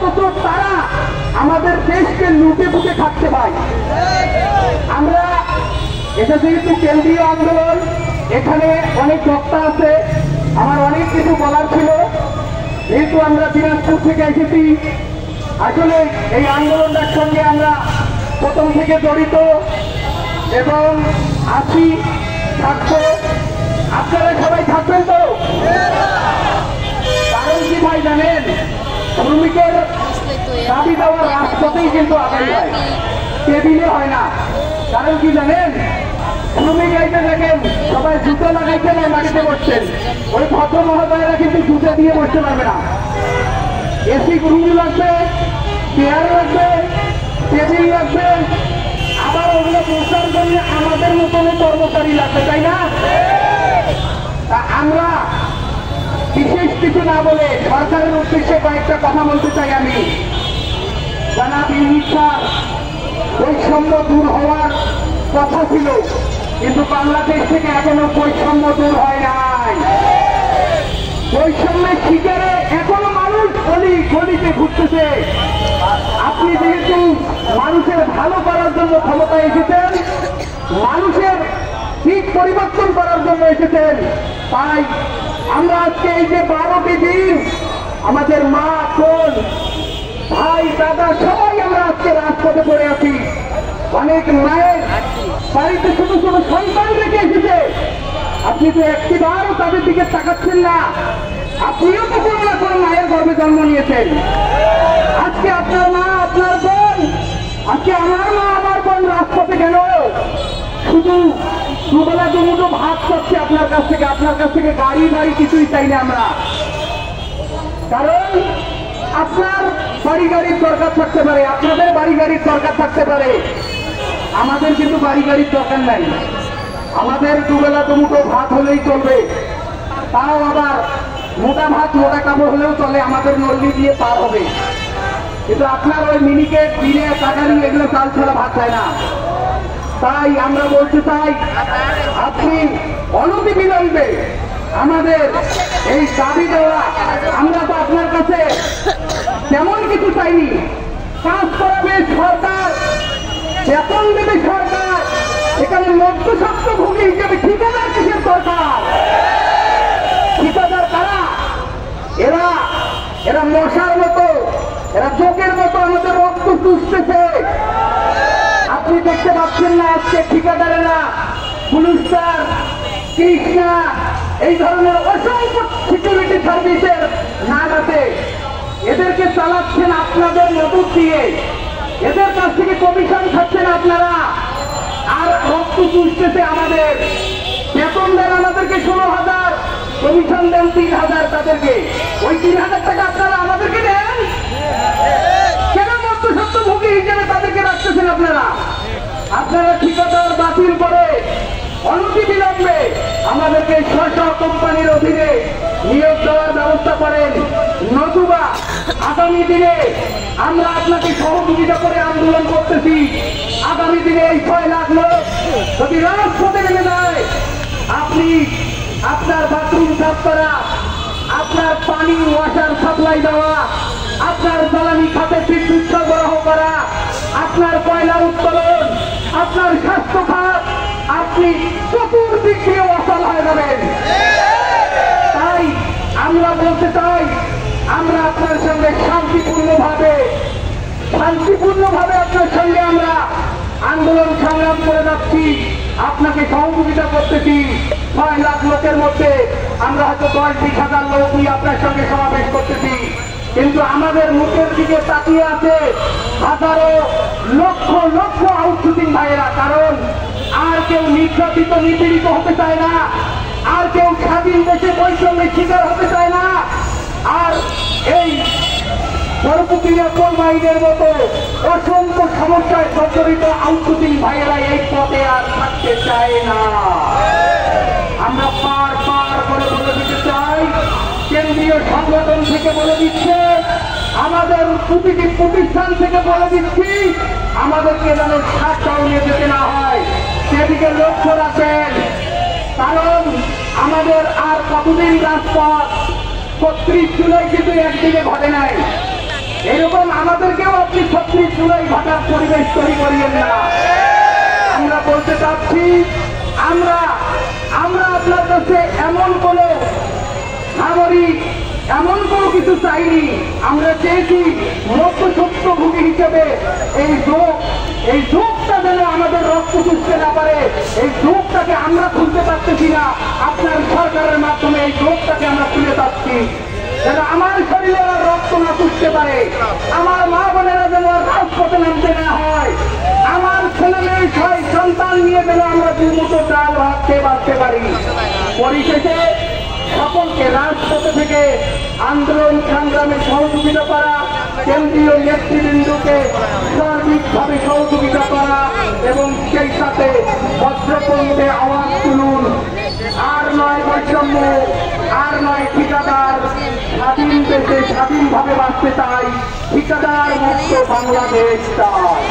অথচ তারা আমাদের দেশকে লুটে পুটে খাচ্ছে ভাই। আমরা এটা যেহেতু কেন্দ্রীয় আন্দোলন, এখানে অনেক বক্তা আছে, আমার অনেক কিছু বলার ছিল। যেহেতু আমরা দিনাজপুর থেকে এসেছি, আসলে এই আন্দোলনটার সঙ্গে আমরা প্রথম থেকে জড়িত এবং আছি, থাকবো। আপনারা সবাই থাকবেন তো? কারণ কি ভাই জানেন, শ্রমিকের দাবি দেওয়ার রাজপথেই কিন্তু আদায় হয়, টেবিলে হয় না। কারণ কি জানেন, শ্রমিক আইতে দেখেন সবাই জুতো লাগাইতে নয়, মাটিতে বসছেন। ওই ভদ্র মহোদয়েরা কিন্তু জুতো দিয়ে বসতে পারবে না। এসি রুম লাগবে, চেয়ার লাগবে, টেবিল লাগবে, আবার ওগুলো বসার জন্য আমাদের মতন কর্মচারী লাগবে, তাই না? তা আমরা বিশেষ কিছু না বলে সরকারের উদ্দেশ্যে কয়েকটা কথা বলতে চাই। আমি জনাব ইউনূস স্যার, বৈষম্য দূর হওয়ার কথা ছিল, কিন্তু বাংলাদেশ থেকে এখনো বৈষম্য দূর হয় নাই। বৈষম্যের শিকারে এখনো মানুষ গলি গলিতে ঘুরতেছে। আপনি যেহেতু মানুষের ভালো করার জন্য ক্ষমতায় এসেছেন, মানুষের দিক পরিবর্তন করার জন্য এসেছেন, তাই আমরা আজকে এই যে 12টি দিন আমাদের মা, বোন, ভাই, দাদা সবাই আমরা আজকে রাজপথে পড়ে আছি। অনেক মায়ের বাড়িতে ছোট ছোট সন্তান রেখে এসেছে, আপনি তো একটিবারও তাদের দিকে তাকাচ্ছেন না। আপনিও তো কোনো না কোনো মায়ের গর্ভে জন্ম নিয়েছেন। আজকে আপনার মা, আপনার বোন, আজকে আমার মা, আমার বোন রাজপথে গেল, শুধু দুবেলা দুমুঠো ভাত করছে আপনার কাছ থেকে। আপনার কাছ থেকে গাড়ি বাড়ি কিছুই চাই না আমরা, কারণ আপনার বাড়ি গাড়ির দরকার থাকতে পারে, আপনাদের বাড়ি গাড়ির দরকার থাকতে পারে, আমাদের কিন্তু বাড়ি গাড়ির দরকার নাই। আমাদের দুবেলা দুমুঠো ভাত হলেই চলবে, তাও আবার মোটা ভাত মোটা কাপড় হলেও চলে, আমাদের নল্লি দিয়ে পার হবে। কিন্তু আপনার ওই মিনিকেট, দিনে টাকারি এগুলো চাল ছাড়া ভাত চায় না। তাই আমরা বলতে চাই, আপনি অনতি বিলম্বে আমাদের এই দাবি দেওয়া, আমরা তো আপনার কাছে তেমন কিছু চাইনি। কাজ করাবে সরকার, বেতন দেবে সরকার, এখানে মধ্যস্বত্বভোগী হিসেবে ঠিকাদার কিসের দরকার? ঠিকাদার কারা? এরা মশার মতো, এরা জোকের মতো আমাদের রক্ত চুষতেছে। আপনি দেখতে পাচ্ছেন না আজকে ঠিকাদারেরা পুলিশদার, কৃষ্ণা, এই ধরনের অসংখ্য সিকিউরিটি সার্ভিসের নাম আছে, এদেরকে চালাচ্ছেন আপনাদের মদত দিয়ে, এদের কাছ থেকে কমিশন খাচ্ছেন আপনারা, আর রক্ত চুষতেছে আমাদের। বেতন দেন আমাদেরকে 16,000, কমিশন দেন 3,000 তাদেরকে। ওই 3,000 টাকা আপনারা আমাদেরকে দেন কেন? মধ্যস্বত্বভোগী হিসেবে তাদেরকে রাখতেছেন আপনারা। আপনারা ঠিকাদার বাতিল করে অনতি বিলম্বে আমাদেরকে স্ব কোম্পানির অধীনে নিয়োগ দেওয়ার ব্যবস্থা করেন, নতুবা আগামী দিনে আমরা আপনাকে সহযোগিতা করে আন্দোলন করতেছি। আগামী দিনে এই 6 লাখ লোক যদি রাজপথে নেমে যায়, আপনি আপনার বাথরুম সাফ করা, আপনার পানি ওয়াটার সাপ্লাই দেওয়া, আপনার জ্বালানি খাতে বিদ্যুৎ সরবরাহ করা, আপনার কয়লা উত্তোলন, আপনার স্বাস্থ্য খাত, আপনি চতুর্দিক দিয়ে অচল হয়ে যাবেন। তাই আমরা বলতে চাই, আমরা আপনার সঙ্গে শান্তিপূর্ণভাবে আপনার সঙ্গে আমরা আন্দোলন সংগ্রাম করে যাচ্ছি, আপনাকে সহযোগিতা করতেছি। 6 লাখ লোকের মধ্যে আমরা হয়তো 10-20,000 লোক নিয়ে আপনার সঙ্গে সমাবেশ করতেছি, কিন্তু আমাদের মুখের দিকে তাকিয়ে আছে হাজারো লক্ষ লক্ষ আউটশুটিং ভাইয়েরা। কারণ আর কেউ নির্যাতিত নিপীড়িত হতে চায় না, আর কেউ স্বাধীন দেশে বৈষম্যের শিকার হতে চায় না, আর এই সর্বপ্রিয় কলমাইদের মতো অসংখ্য সমস্যায় জর্জরিত আউটশুটিং ভাইয়েরা এই পথে আর থাকতে চায় না। আমরা পার করে বলে দিতে চাই, কেন্দ্রীয় সংগঠন থেকে বলে দিচ্ছে, আমাদের প্রতিটি প্রতিষ্ঠান থেকে বলে দিচ্ছি, আমাদেরকে যেন শাটডাউনে যেতে না হয় সেদিকে লক্ষ্য রাখেন। কারণ আমাদের আর কতদিন রাজপথ, ৩৫ জুলাই কিন্তু একদিনে ঘটে নাই। এই এরকম আমাদেরকেও আপনি 36 জুলাই ভাটার পরিবেশ তৈরি করিয়েন না। আমরা বলতে চাচ্ছি, আমরা আপনার কাছে এমন কোনো সামরিক এমন কোনো কিছু চাইনি। আমরা চেয়েছি মধ্যসত্যভোগী হিসেবে এই যুগটা যেন আমাদের রক্ত চুষতে না পারে। এই যুগটাকে আমরা খুলতে পারতেছি না, আপনার সরকারের মাধ্যমে এই যুগটাকে আমরা খুলে পাচ্ছি, যেন আমার শরীরে রক্ত না চুষতে পারে, আমার মা বোনেরা যেন রাজপথে নামতে না হয়, আমার ছেলে মেয়ে 6 সন্তান নিয়ে যেন আমরা দুমুঠো চাল ভাত খেয়ে বাঁচতে পারি। পরিশেষে সকলকে রাজপথে থেকে আন্দোলন সংগ্রামে সহযোগিতা করা, কেন্দ্রীয় নেতৃবৃন্দকে সার্বিকভাবে সহযোগিতা করা এবং সেই সাথে বজ্রকণ্ঠে আওয়াজ তুলুন, আর নয় বৈষম্য, আর নয় ঠিকাদার, স্বাধীন দেশে স্বাধীনভাবে বাঁচতে চাই, ঠিকাদার মুক্ত বাংলাদেশ চাই।